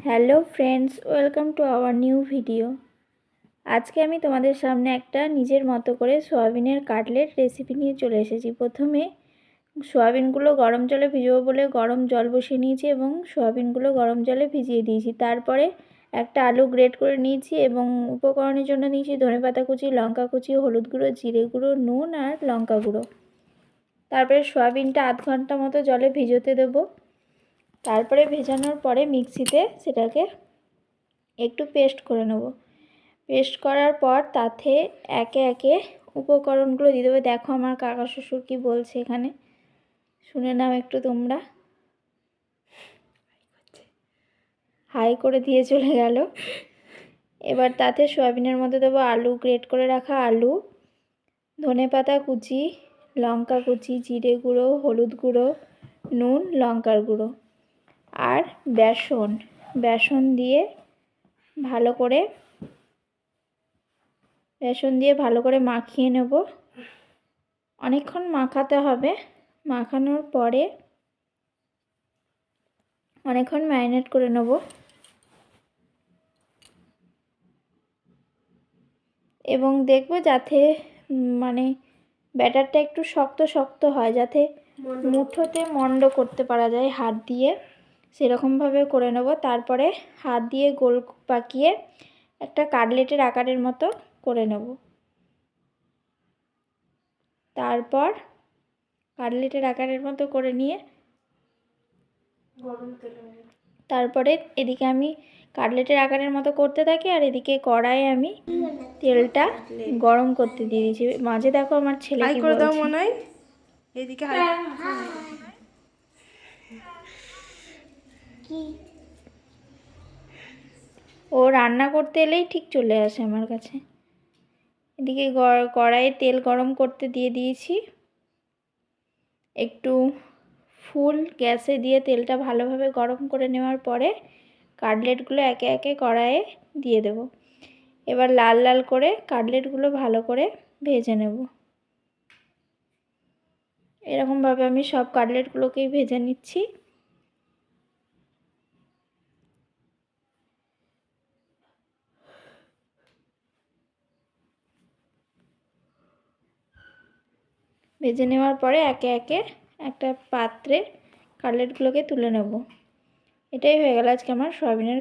Hello friends, welcome to our new video. আজকে আমি তোমাদের সামনে একটা নিজের মতো করে সোয়াবিনের কাটলেট রেসিপি নিয়ে চলে এসেছি। প্রথমে সোয়াবিনগুলো গরম জলে ভিজাবো বলে গরম জল বসিয়ে নিয়েছি এবং সোয়াবিনগুলো গরম জলে ভিজিয়ে দিয়েছি। তারপরে একটা আলু গ্রেট করে নিয়েছি এবং উপকরণের জন্য নিয়েছি ধনেপাতা কুচি, লঙ্কা কুচি, হলুদ গুঁড়ো, জিরে গুঁড়ো, নুন আর লঙ্কা গুঁড়ো। তারপরে সোয়াবিনটা আধ ঘন্টা মতো জলে ভিজোতে দেবো। তারপরে ভেজানোর পরে মিক্সিতে সেটাকে একটু পেস্ট করে নেব। পেস্ট করার পর তাতে একে একে উপকরণগুলো দিয়ে দেবো। দেখো আমার কাকা শ্বশুর কী বলছে এখানে, শুনে নাও একটু তোমরা। হাই করে দিয়ে চলে গেল। এবার তাতে সয়াবিনের মধ্যে দেবো আলু, গ্রেট করে রাখা আলু, ধনেপাতা কুচি, লঙ্কা কুচি, জিরে গুঁড়ো, হলুদ গুঁড়ো, নুন, লঙ্কার গুঁড়ো আর বেসন দিয়ে ভালো করে মাখিয়ে নেব। অনেকক্ষণ মাখাতে হবে। মাখানোর পরে অনেকক্ষণ ম্যারিনেট করে নেব এবং দেখব যাতে ব্যাটারটা একটু শক্ত শক্ত হয়, যাতে মুঠোতে মন্ড করতে পারা যায় হাত দিয়ে, সেরকমভাবে করে নেব। তারপরে হাত দিয়ে গোল পাকিয়ে একটা কাটলেটের আকারের মতো করে নেব। তারপর কাটলেটের আকারের মতো করে নিয়ে তারপরে এদিকে আমি কাটলেটের আকারের মতো করতে থাকি আর এদিকে কড়াইয়ে আমি তেলটা গরম করতে দিয়ে দিয়েছি। মাঝে দেখো আমার ছেলে কি বলছে, মনে হয় এদিকে ও রান্না করতে এলেই ঠিক চলে আসে আমার কাছে। এদিকে কড়াইয়ে তেল গরম করতে দিয়ে দিয়েছি। একটু ফুল গ্যাসে দিয়ে তেলটা ভালোভাবে গরম করে নেওয়ার পরে কাটলেটগুলো একে একে কড়াইয়ে দিয়ে দেব। এবার লাল লাল করে কাটলেটগুলো ভালো করে ভেজে নেব। এরকমভাবে আমি সব কাটলেটগুলোকেই ভেজে নিচ্ছি। ভেজে নেওয়ার পরে একে একে একটা পাত্রে কাটলেটগুলোকে তুলে নেব। এটাই হয়ে গেল আজকে আমার সয়াবিনের